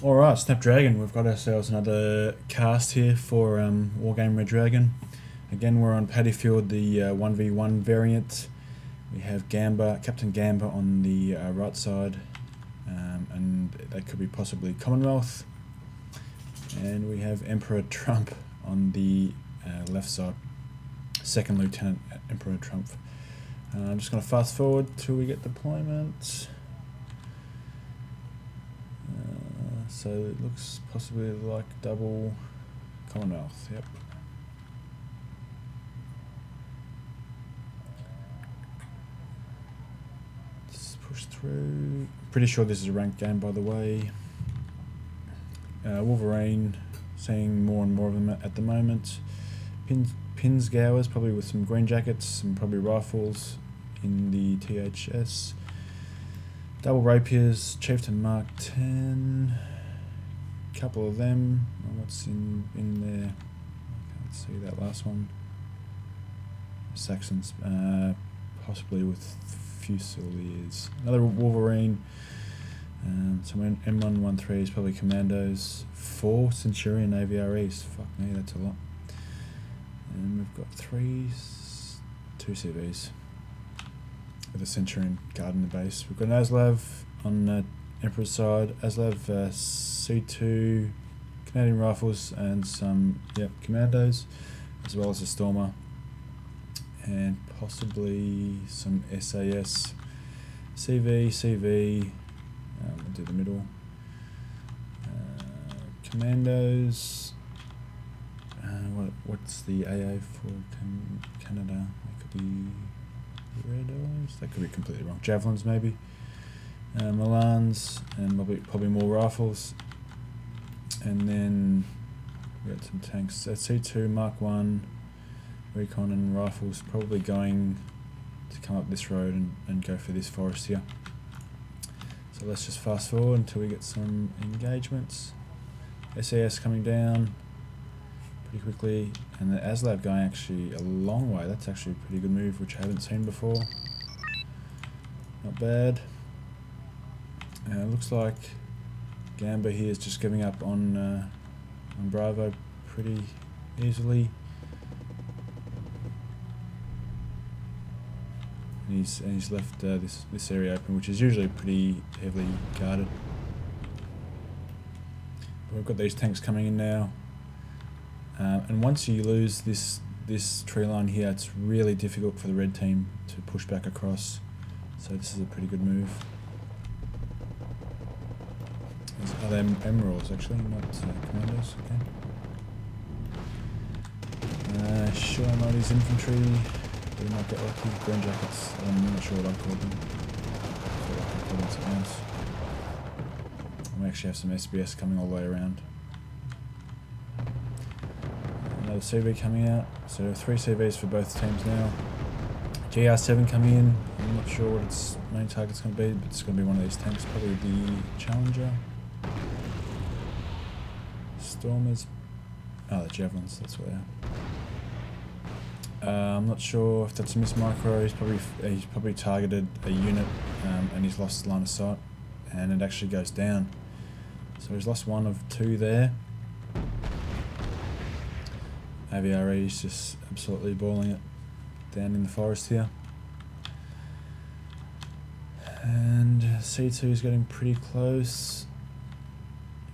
Alright, Snapdragon, we've got ourselves another cast here for Wargame Red Dragon. Again, we're on Paddy Field, the 1v1 variant. We have Captain Gamba on the right side, and that could be possibly Commonwealth. And we have Emperor Trump on the left side, Second Lieutenant Emperor Trump. I'm just going to fast forward till we get deployment. So it looks possibly like double Commonwealth, yep. Let's push through. Pretty sure this is a ranked game, by the way. Wolverine, seeing more and more of them at the moment. Pinsgowers, probably with some green jackets, and probably rifles in the THS. Double rapiers, Chieftain Mark 10. Couple of them. What's in there? I can't see that last one. Saxons, possibly with Fusiliers. Another Wolverine. Some M113s, probably Commandos. 4 Centurion AVREs. Fuck me, that's a lot. And we've got 2 CVs with a Centurion guard in the base. We've got an Aslav on the Emperor's side, Aslav C2 Canadian rifles and some Commandos, as well as a Stormer, and possibly some SAS CV. We'll do the middle. Commandos. What's the AA for Canada? It could be Red Eyes. That could be completely wrong. Javelins maybe. Milans, and probably more rifles. And then we got some tanks. C2 Mark 1 recon and rifles, probably going to come up this road and go for this forest here. So let's just fast forward until we get some engagements. SAS coming down pretty quickly, and the Aslav going actually a long way. That's actually a pretty good move, which I haven't seen before. Not bad. Looks like Gamba here is just giving up on Bravo pretty easily. And he's left this area open, which is usually pretty heavily guarded. But we've got these tanks coming in now. And once you lose this tree line here, it's really difficult for the red team to push back across. So this is a pretty good move. Are they emeralds actually, not commandos? Okay. Sure, not his infantry. We might get lucky. Green jackets. I'm not sure what I called them. I feel like I called them something else. We actually have some SBS coming all the way around. Another CV coming out. So 3 CVs for both teams now. GR7 coming in. I'm not sure what its main target's going to be, but it's going to be one of these tanks, probably the Challenger. Stormers. Oh, the Javelins, that's where they are. I'm not sure if that's a miss micro. He's probably targeted a unit and he's lost line of sight, and it actually goes down. So he's lost 1 of 2 there. AVRE is just absolutely balling it down in the forest here. And C2 is getting pretty close.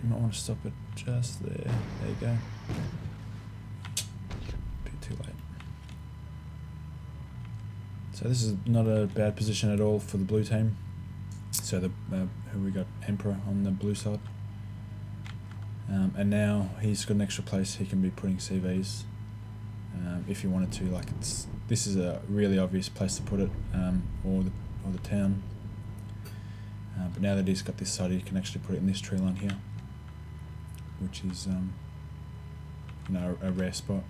You might want to stop it just there. There you go. Bit too late. So this is not a bad position at all for the blue team. So who we got? Emperor on the blue side. And now he's got an extra place he can be putting CVs. If you wanted to, this is a really obvious place to put it, or the town. But now that he's got this side, he can actually put it in this tree line here, which is a rare spot.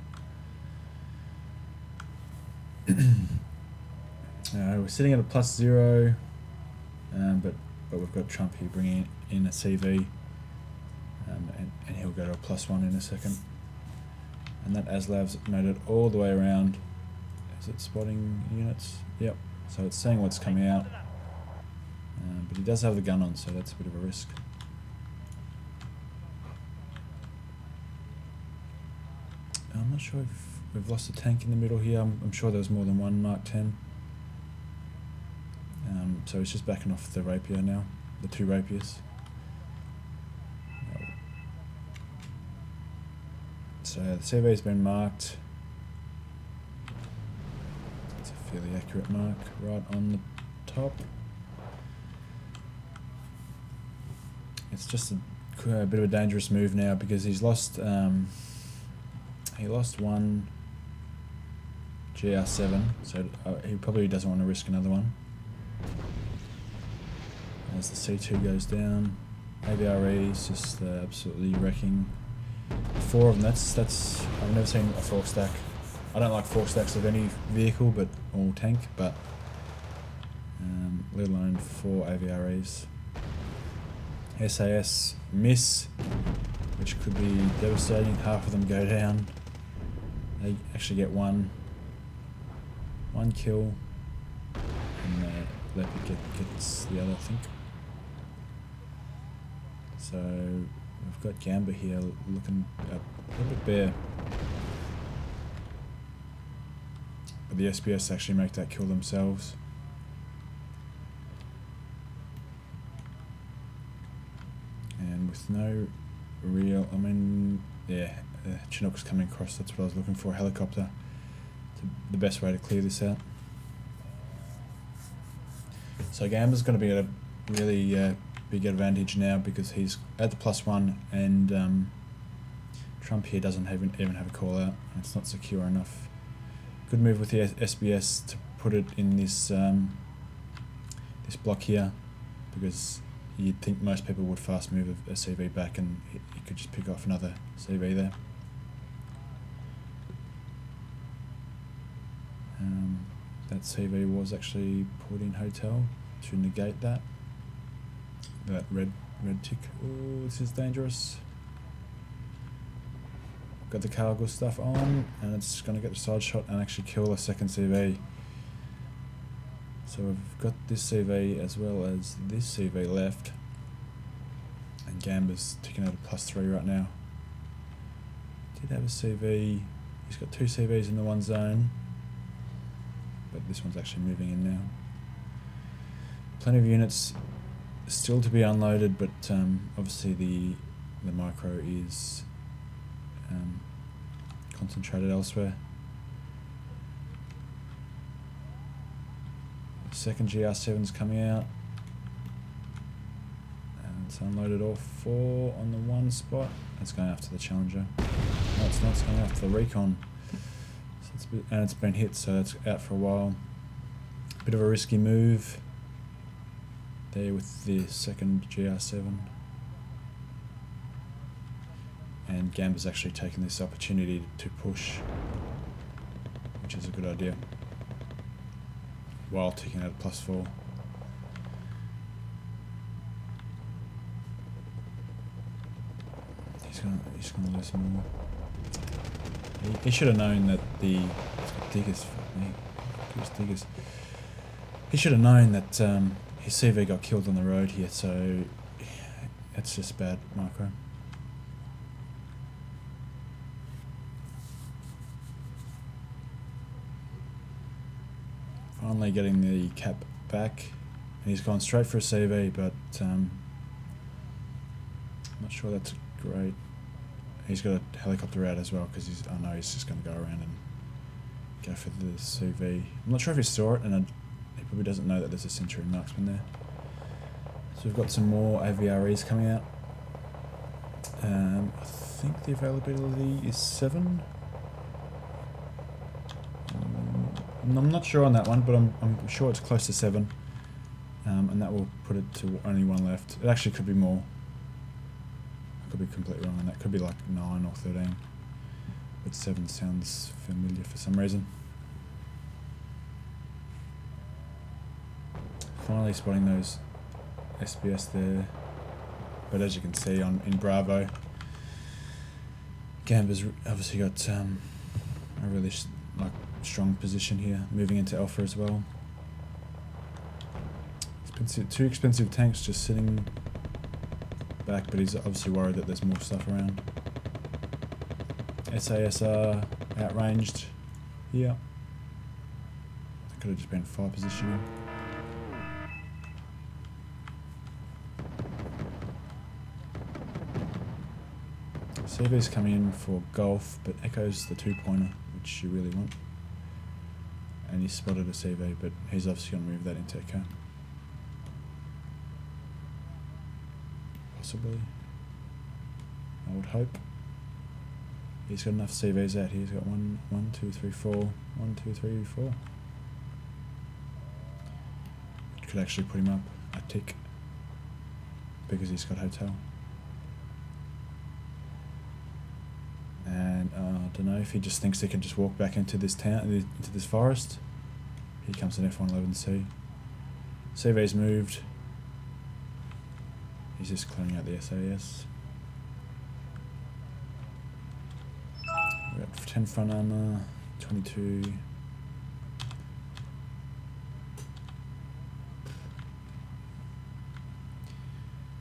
We're sitting at a +0, but we've got Trump here bringing in a CV, and he'll go to a +1 in a second. And that Aslav's made it all the way around. Is it spotting units? Yep. So it's seeing what's coming out. But he does have the gun on, so that's a bit of a risk. I'm not sure if we've lost a tank in the middle here. I'm sure there's more than one Mark 10. So he's just backing off the rapier now, the two rapiers. So the CV's been marked. It's a fairly accurate mark, right on the top. It's just a bit of a dangerous move now because he's lost. He lost one GR7, so he probably doesn't want to risk another one. As the C2 goes down, AVRE is just absolutely wrecking. 4 of them. That's. I've never seen a 4 stack. I don't like 4 stacks of any vehicle, or tank, but let alone 4 AVREs. SAS miss, which could be devastating. Half of them go down. They actually get one kill, and Leopard gets the other, I think. So we've got Gamba here looking a little bit bare. But the SBS actually make that kill themselves. And with no real, Chinook's coming across, that's what I was looking for, a helicopter. It's the best way to clear this out. So Gamba's going to be at a really big advantage now because he's at the +1 and Trump here doesn't even have a call out. It's not secure enough. Good move with the SBS to put it in this this block here, because you'd think most people would fast move a CV back and he could just pick off another CV there. That CV was actually put in hotel to negate that. That red tick. Oh, this is dangerous. Got the cargo stuff on, and it's going to get the side shot and actually kill a second CV. So we've got this CV as well as this CV left, and Gamba's ticking out a +3 right now. Did have a CV. He's got 2 CVs in the one zone, but this one's actually moving in now. Plenty of units still to be unloaded, but obviously the micro is concentrated elsewhere. The second GR7's coming out, and it's unloaded all 4 on the one spot. It's going after the Challenger. No, it's not. It's going after the Recon. So it's been hit, so that's out for a while. Bit of a risky move there with the second GR7. And Gamba's actually taken this opportunity to push, which is a good idea, while ticking out a +4. He's gonna lose more. He should have known that the diggers. Diggers. He should have known that his CV got killed on the road here, so that's just bad micro. Finally getting the cap back, and he's gone straight for a CV, but I'm not sure that's great. He's got a helicopter out as well, because I know he's just going to go around and go for the CV. I'm not sure if he saw it, and he probably doesn't know that there's a Centurion marksman there. So we've got some more AVREs coming out. I think the availability is 7. I'm not sure on that one, but I'm sure it's close to 7, and that will put it to only 1 left. It actually could be more. I could be completely wrong on that. Could be like 9 or 13, but 7 sounds familiar for some reason. Finally spotting those SBS there, but as you can see in Bravo, Gamba's obviously got a really strong position here, moving into Alpha as well. Two expensive tanks just sitting back, but he's obviously worried that there's more stuff around. SAS are outranged here. That could have just been fire positioning. CV's coming in for golf, but echoes the 2-pointer, which you really want. And he spotted a CV, but he's obviously going to move that into echo. Possibly. I would hope. He's got enough CVs out here. He's got 1, 2, 3, 4. 1, 2, 3, 4. Could actually put him up a tick because he's got hotel. And I don't know if he just thinks he can just walk back into this town, into this forest. Here comes an F111C. CV's moved. He's just clearing out the SAS. We're at 10 front armor, 22.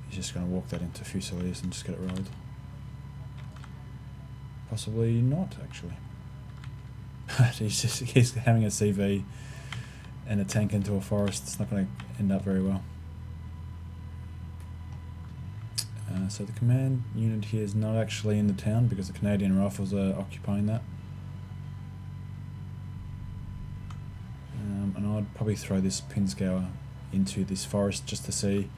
He's just going to walk that into Fusiliers and just get it rolled. Possibly not, actually. But he's having a CV and a tank into a forest. It's not going to end up very well. So the command unit here is not actually in the town because the Canadian Rifles are occupying that. And I'd probably throw this Pinsgauer into this forest just to see.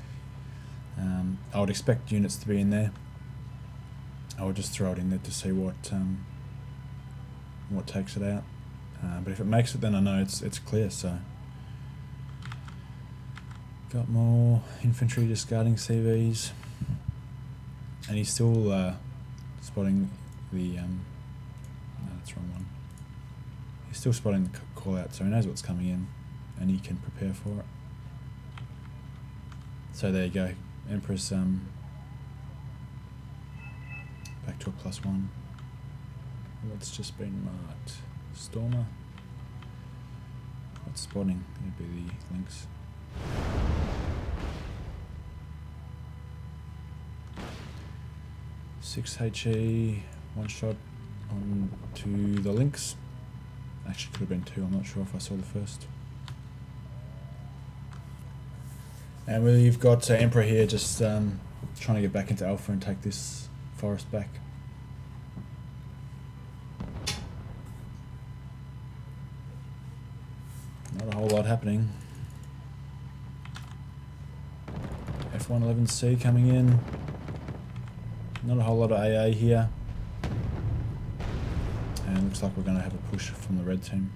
I would expect units to be in there. I would just throw it in there to see what takes it out. But if it makes it, then I know it's clear. So got more infantry discarding CVs, and he's still spotting the. No, that's the wrong one. He's still spotting the call out, so he knows what's coming in, and he can prepare for it. So there you go, Empress. Back to a +1. What's just been marked? Stormer. What's spotting? That'd be the links. Six HE, one shot on to the links. Actually, could have been 2. I'm not sure if I saw the first. And we've got Emperor here, just trying to get back into Alpha and take this forest back. Not a whole lot happening. F111C coming in. Not a whole lot of AA here. And it looks like we're going to have a push from the red team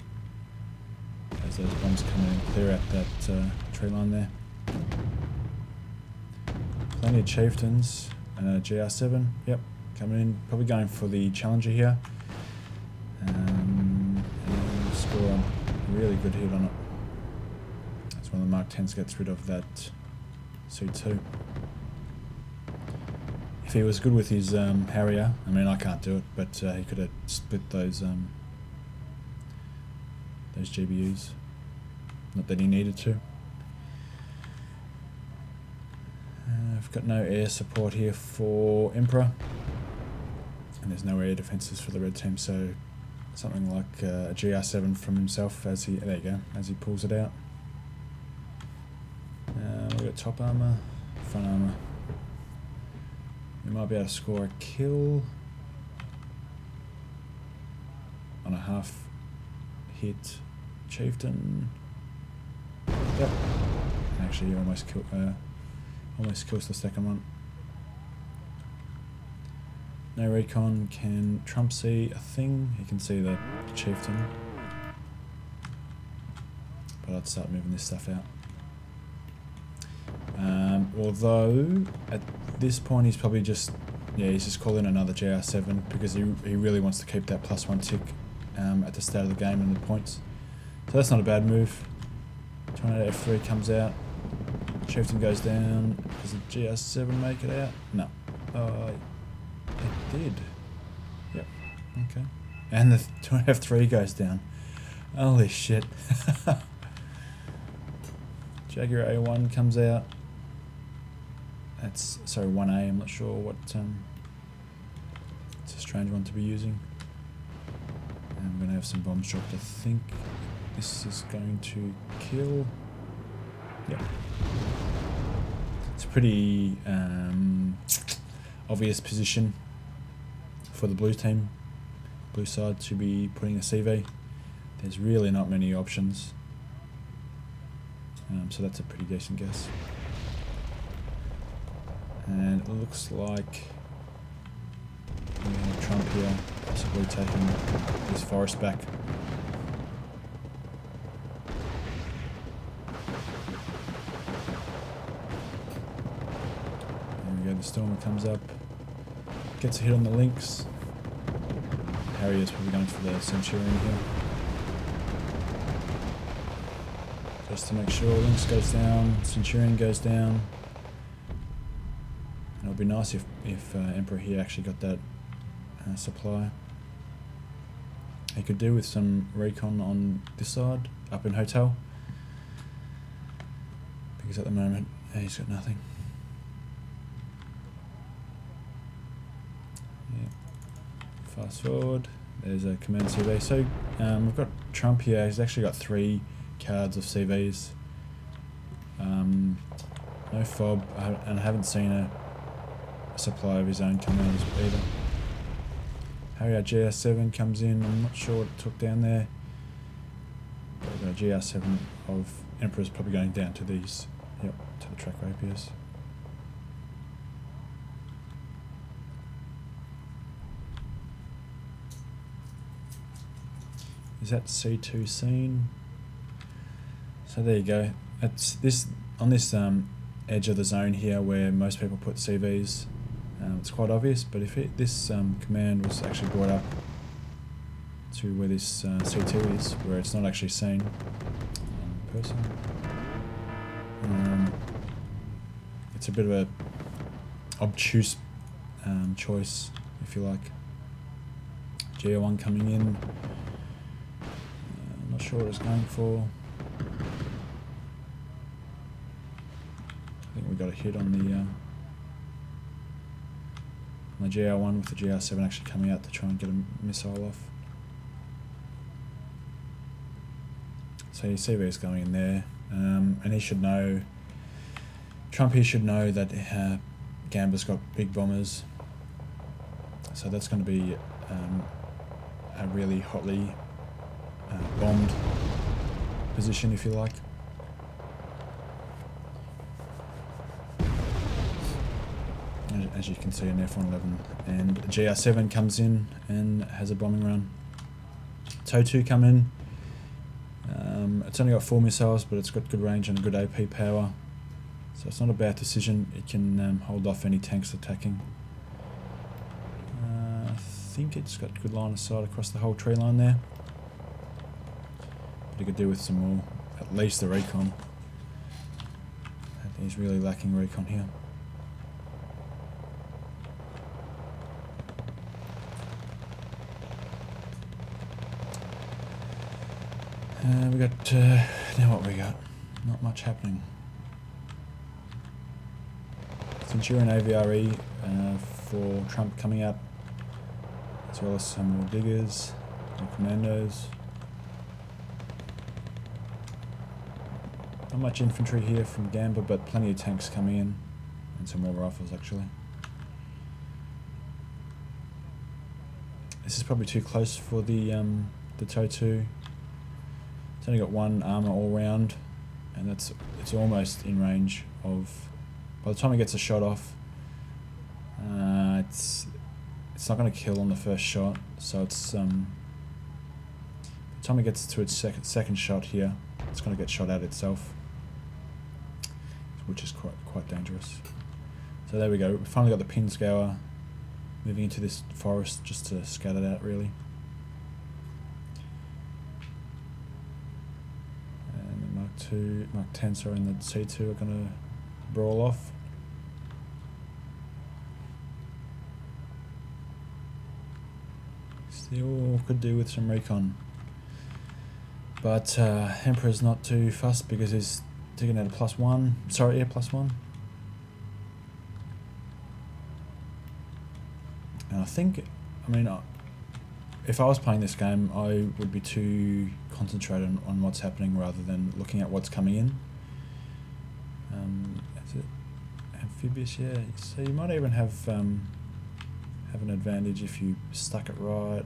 as those bombs come in and clear out that tree line there. Plenty of chieftains and a GR7, yep, coming in, probably going for the Challenger here. And score a really good hit on it. That's when the Mark 10s gets rid of that C2. If he was good with his Harrier, I mean I can't do it, but he could have split those GBUs. Not that he needed to. I've got no air support here for Emperor, and there's no air defences for the red team, so something like a GR7 from himself as he, there you go, as he pulls it out. We've got top armour, front armour. We might be able to score a kill on a half hit chieftain. Yep. Actually, he almost kills the second one. No recon. Can Trump see a thing? He can see the chieftain. But I'd start moving this stuff out. Although at this point he's probably just, yeah, he's just calling another GR7 because he really wants to keep that +1 tick at the start of the game and the points. So that's not a bad move. Tornado F3 comes out. Chieftain goes down. Does the GR7 make it out? No. It did. Yep. Okay. And the F3 goes down. Holy shit. Jaguar A1 comes out. That's, sorry, 1A, I'm not sure what, it's a strange one to be using. And we're going to have some bombs dropped. I think this is going to kill. Yeah. It's a pretty obvious position for the blue team, blue side, to be putting a CV. There's really not many options. So that's a pretty decent guess. And it looks like we have Trump here, possibly taking his forest back. There we go, the Stormer comes up, gets a hit on the Lynx. Harrier's probably going for the Centurion here. Just to make sure Lynx goes down, Centurion goes down. And it would be nice if Emperor here actually got that supply. He could do with some recon on this side, up in Hotel. Because at the moment, he's got nothing. Yeah. Fast forward, there's a command CV. So we've got Trump here, he's actually got 3 cards of CVs. No fob, and I haven't seen a supply of his own commanders either. Harrier GR7 comes in, I'm not sure what it took down there. But we've got a GR7 of Emperor's probably going down to these, yep, to the track rapiers. Is that C2 seen? So there you go. It's this on this edge of the zone here where most people put CVs. It's quite obvious, but if this command was actually brought up to where this C2 is, where it's not actually seen in person, it's a bit of a obtuse choice, if you like. GR1 coming in. Not sure what it's going for. I think we got a hit on the GR1 with the GR7 actually coming out to try and get a missile off. So your CV is going in there, and he should know, Trump here should know that Gamba's got big bombers, so that's going to be a really hotly bombed position, if you like. As you can see, an F-111 and a GR7 comes in and has a bombing run. TOW2 come in. It's only got 4 missiles, but it's got good range and a good AP power, so it's not a bad decision. It can hold off any tanks attacking. I think it's got good line of sight across the whole tree line there, but it could do with some more, at least the recon. He's really lacking recon here. We got, now what we got? Not much happening. Centurion AVRE for Trump coming up, as well as some more diggers, more commandos. Not much infantry here from Gamba, but plenty of tanks coming in, and some more rifles actually. This is probably too close for the TOW2. It's only got 1 armor all round, and it's almost in range of. By the time it gets a shot off, it's not going to kill on the first shot. So it's by the time it gets to its second shot here, it's going to get shot at itself, which is quite dangerous. So there we go. We finally got the pin scour moving into this forest just to scout it out, really. Mark 10, sorry, and the C2 are going to brawl off. Still could do with some recon, but Emperor's not too fussed because he's taking out a +1. Sorry, yeah, +1. And I think, I mean, if I was playing this game, I would be too concentrated on what's happening rather than looking at what's coming in. Is it amphibious? Yeah. So you might even have an advantage if you stuck it right.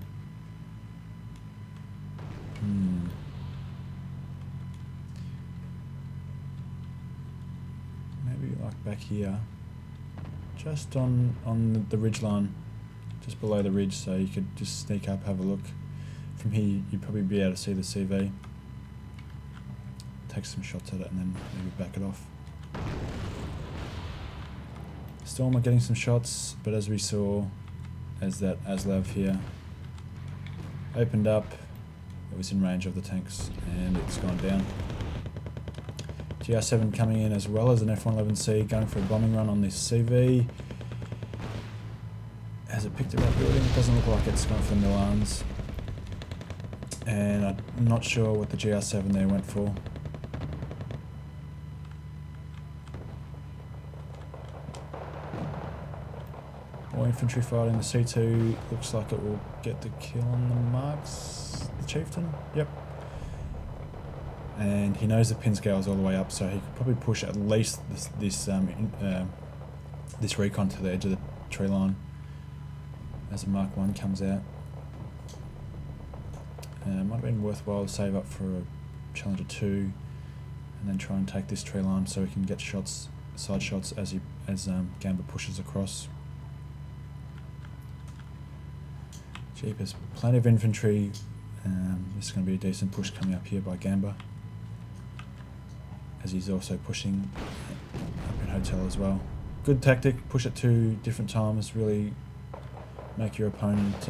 Maybe like back here, just on the ridge line, just below the ridge, so you could just sneak up, have a look. From here, you'd probably be able to see the CV. Take some shots at it and then maybe back it off. Storm are getting some shots, but as we saw, as that Aslav here opened up, it was in range of the tanks and it's gone down. GR7 coming in as well as an F111C, going for a bombing run on this CV. Has it picked the right building? It doesn't look like it's gone for the Milans. And I'm not sure what the GR7 there went for. More infantry fighting. The C2 looks like it will get the kill on the marks. The chieftain? Yep. And he knows the pin scale is all the way up, so he could probably push at least this recon to the edge of the tree line as a Mark 1 comes out. Might have been worthwhile to save up for a Challenger 2 and then try and take this tree line so we can get shots, side shots as Gamba pushes across. Jeepers, plenty of infantry. This is going to be a decent push coming up here by Gamba, as he's also pushing up in hotel as well. Good tactic, push at 2 different times, really make your opponent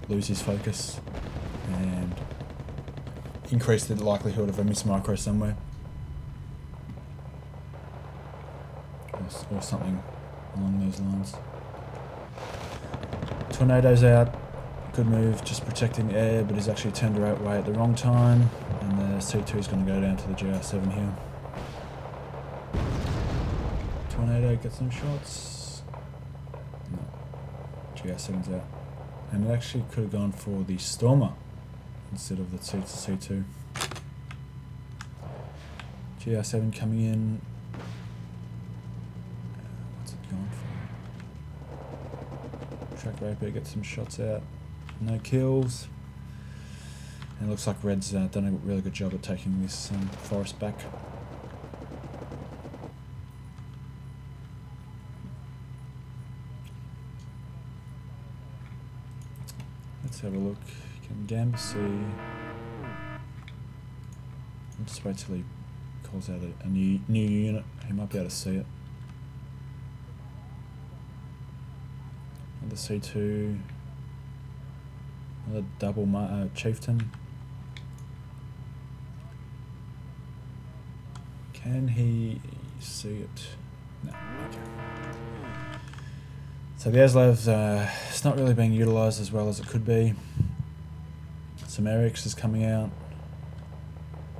lose his focus and increase the likelihood of a miss micro somewhere. Or something along those lines. Tornado's out. Good move, just protecting the air, but he's actually turned the right way at the wrong time. And the C2 is going to go down to the GR7 here. Tornado gets some shots. No, GR7's out. And it actually could have gone for the Stormer instead of the C2. GR7 coming in. What's it going for? Track Rapier gets some shots out. No kills. And it looks like Red's done a really good job at taking this forest back. Let's have a look. Can Gamba see? I'll just wait till he calls out a new unit. He might be able to see it. And the C2. Another double chieftain. Can he see it? No. Okay. So the Aslav's it's not really being utilised as well as it could be. Some Erics is coming out.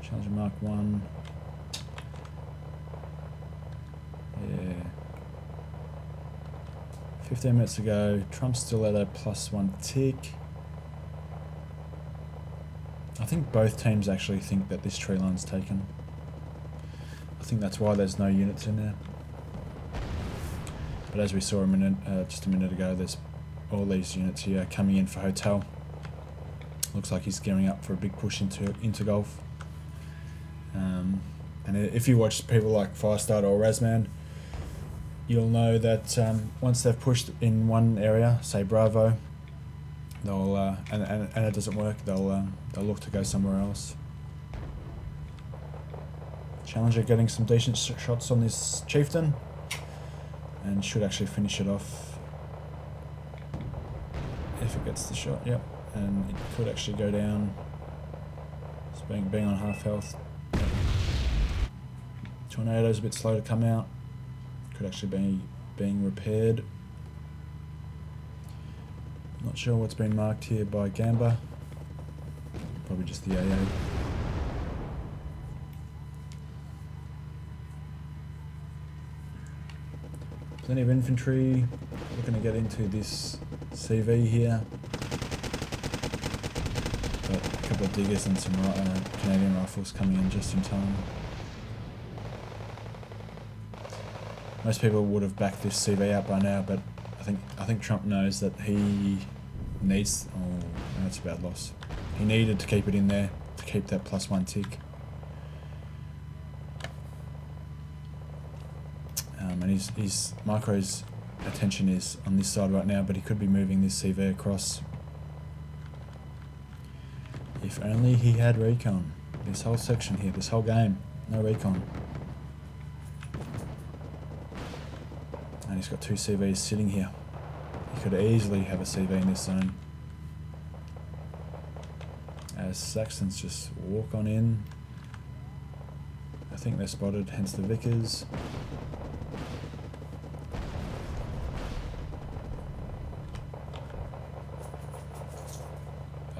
Challenger Mark 1. Yeah. 15 minutes to go. Trump's still at a +1 tick. I think both teams actually think that this tree line's taken. I think that's why there's no units in there. But as we saw just a minute ago, there's all these units here coming in for hotel. Looks like he's gearing up for a big push into Gulf. And if you watch people like Firestarter or Razman, you'll know that once they've pushed in one area, say Bravo, they'll and it doesn't work, they'll look to go somewhere else. Challenger getting some decent shots on this chieftain, and should actually finish it off if it gets the shot. Yep, and it could actually go down. It's being on half health. Tornado's a bit slow to come out. Could actually be being repaired. Not sure what's been marked here by Gamba. Probably just the AA. Plenty of infantry. looking to get into this CV here. Got a couple of diggers and some Canadian rifles coming in just in time. Most people would have backed this CV out by now, but I think Trump knows that he needs. Oh, that's a bad loss. He needed to keep it in there to keep that +1 tick. And his micro's attention is on this side right now, but he could be moving this CV across. If only he had recon. This whole section here, this whole game, no recon. And he's got 2 CVs sitting here. He could easily have a CV in this zone. As Saxons just walk on in. I think they're spotted, hence the Vickers.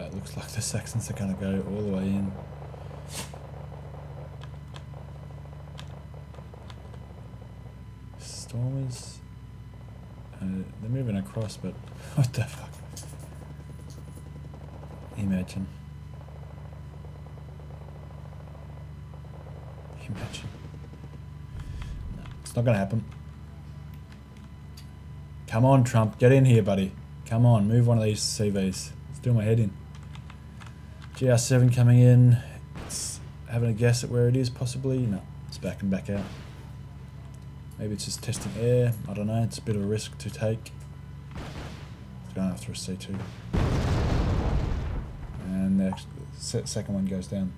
It looks like the Saxons are going to go all the way in. Stormers. They're moving across, but what the fuck? Imagine. No, it's not going to happen. Come on, Trump. Get in here, buddy. Come on, move one of these CVs. It's doing my head in. GR7 coming in. It's having a guess at where it is, possibly. No, it's backing back out. Maybe it's just testing air. I don't know. It's a bit of a risk to take. It's going after a C2. And the second one goes down.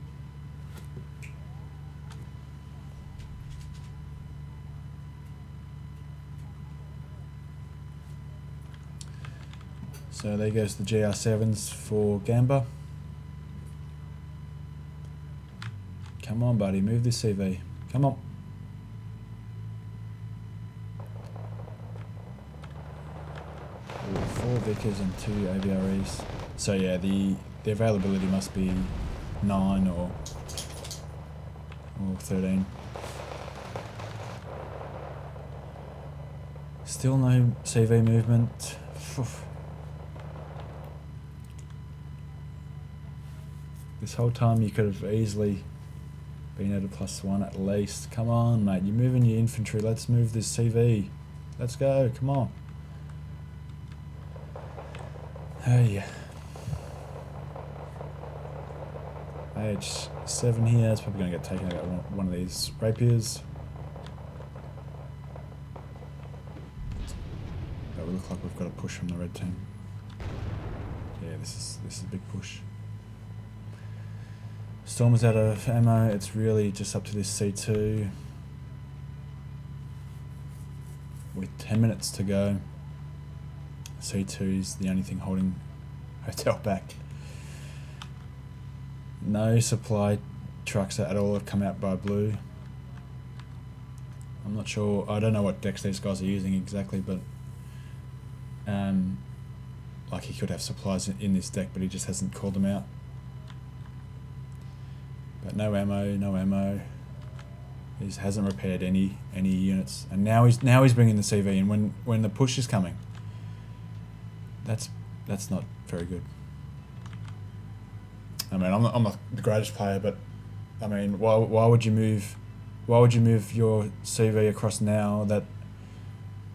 So there goes the GR7s for Gamba. Come on, buddy, move this CV. Come on. Ooh, 4 Vickers and 2 AVREs. So yeah, the availability must be 9 or 13. Still no CV movement. This whole time you could have easily been at a +1 at least. Come on, mate. You're moving your infantry. Let's move this CV. Let's go. Come on. Hey. H7 here. It's probably going to get taken out one of these rapiers. That would look like we've got a push from the red team. Yeah, this is a big push. Storm's out of ammo. It's really just up to this C2. With 10 minutes to go. C2 is the only thing holding Hotel back. No supply trucks at all have come out by blue. I'm not sure. I don't know what decks these guys are using exactly, but like he could have supplies in this deck, but he just hasn't called them out. But no ammo, no ammo. He hasn't repaired any units, and now he's bringing the CV in when the push is coming. That's not very good. I mean, I'm not the greatest player, but I mean, why would you move your CV across now that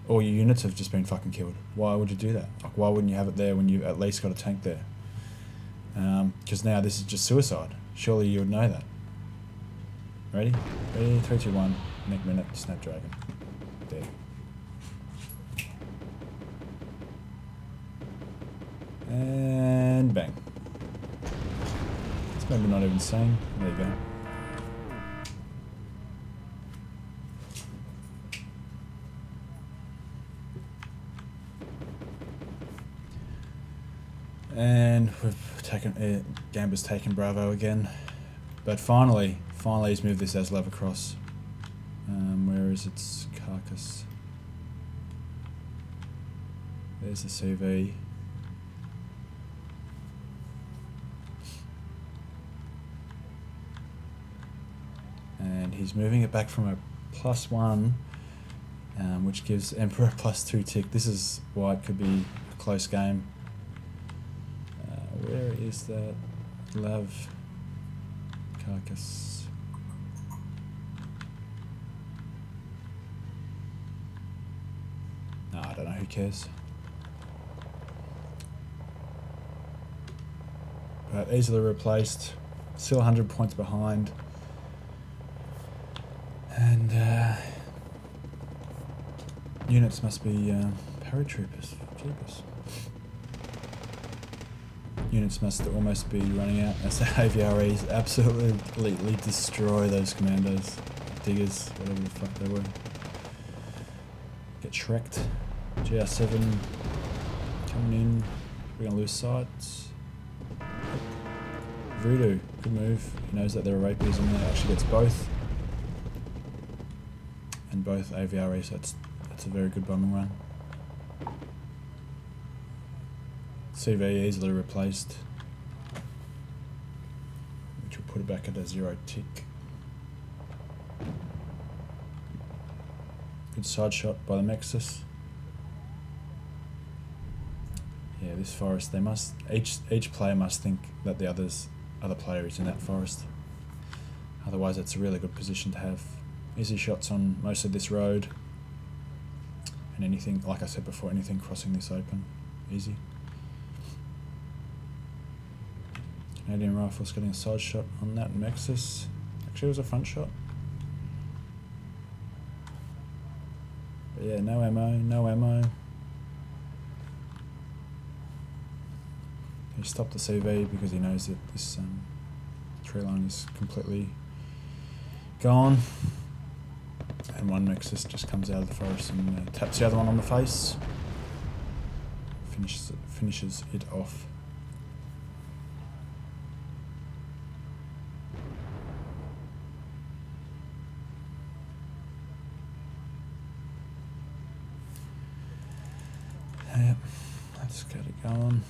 all your units have just been fucking killed? Why would you do that? Like, why wouldn't you have it there when you've at least got a tank there? Because now this is just suicide. Surely you would know that. Ready? Ready? 3, 2, 1. Next minute, Snapdragon. There. And bang. It's maybe not even saying. There you go. And we've taken Gamba's taken Bravo again, but finally he's moved this Aslev across. Where is its carcass? There's the CV. And he's moving it back from a +1 which gives Emperor +2 tick. This is why it could be a close game. Where is that Lav carcass? No, I don't know, who cares? But easily replaced, still 100 points behind. And units must be paratroopers. Jeepers. Units must almost be running out as the AVREs absolutely destroy those commandos, diggers, whatever the fuck they were. Get shreked. GR7 coming in. We're gonna lose sights. Voodoo, good move. He knows that there are rapiers in there. Actually gets both. And both AVREs, so that's a very good bombing run. CV easily replaced, which will put it back at a 0 tick. Good side shot by the Mexus. Yeah, this forest, they must each player must think that the other player is in that forest. Otherwise, it's a really good position to have. Easy shots on most of this road, and anything, like I said before, anything crossing this open, easy. Canadian Rifles getting a side shot on that Mexus. Actually, it was a front shot. But yeah, no ammo. He stopped the CV because he knows that this tree line is completely gone. And one Mexus just comes out of the forest and taps the other one on the face. Finishes it off. Yep, let's get it going.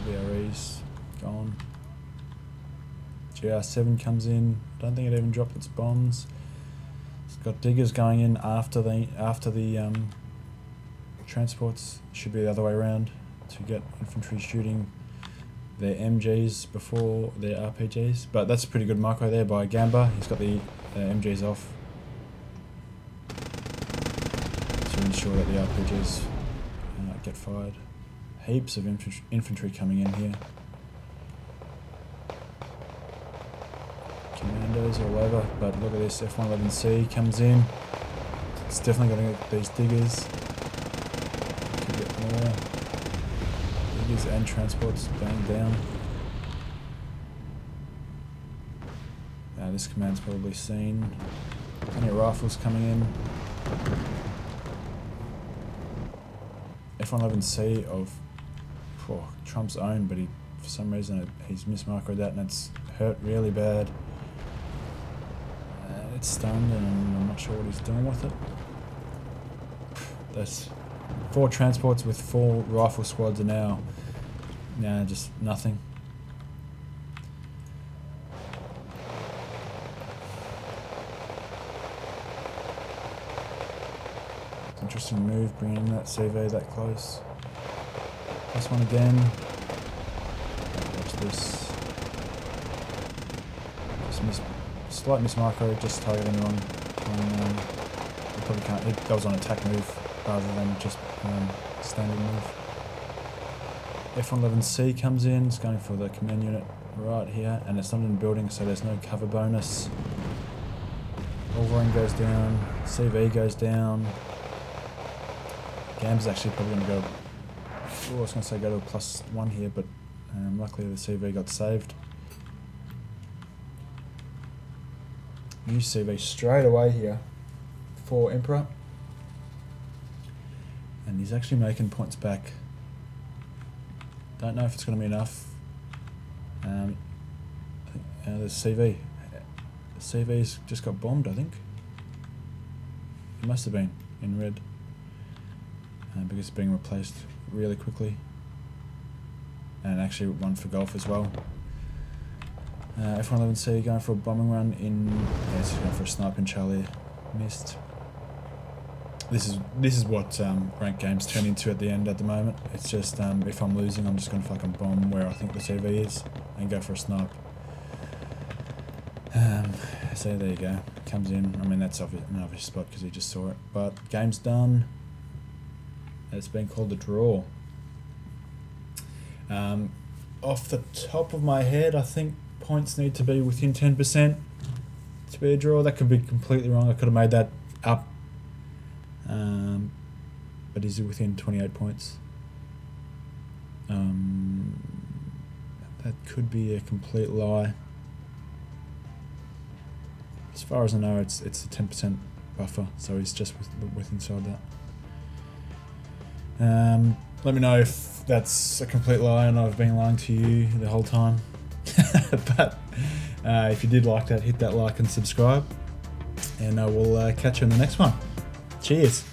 AVRE's gone. GR7 comes in. I don't think it even dropped its bombs. It's got diggers going in after the transports. Should be the other way around to get infantry shooting their MGs before their RPGs. But that's a pretty good micro there by Gamba. He's got the MGs off to ensure that the RPGs get fired. Heaps of infantry coming in here. Commandos all over, but look at this, F111C comes in. It's definitely going to get these diggers. Could get more. Diggers and transports banged down. Now this command's probably seen. Plenty of rifles coming in. F111C of Trump's own, but for some reason he's mismicroed that and it's hurt really bad. It's stunned and I'm not sure what he's doing with it. That's 4 transports with 4 rifle squads are now just nothing. Interesting move, bringing in that CV that close. Plus one again. Watch this. Slight mismicro, just targeting the wrong. You probably can't. That was on attack move rather than just standard move. F111C comes in. It's going for the command unit right here, and it's not in the building, so there's no cover bonus. Wolverine goes down. CV goes down. Gam's actually probably going to go. Oh, I was going to say go to a +1 here, but luckily the CV got saved. New CV straight away here for Emperor. And he's actually making points back. Don't know if it's going to be enough. The CV. The CV's just got bombed, I think. It must have been in red. Because it's being replaced really quickly. And actually one for golf as well. F111C going for a bombing run in. Yeah, he's going for a snipe in Charlie. Missed. This is what ranked games turn into at the end at the moment. It's just if I'm losing, I'm just going to fucking bomb where I think the TV is and go for a snipe. So there you go. Comes in. I mean, that's an obvious spot because he just saw it. But game's done. It's been called a draw. Off the top of my head, I think points need to be within 10% to be a draw. That could be completely wrong. I could have made that up. But is it within 28 points? That could be a complete lie. As far as I know, it's a 10% buffer, so he's just with inside that. Let me know if that's a complete lie and I've been lying to you the whole time. But if you did like that, hit that like and subscribe, and we'll catch you in the next one. Cheers.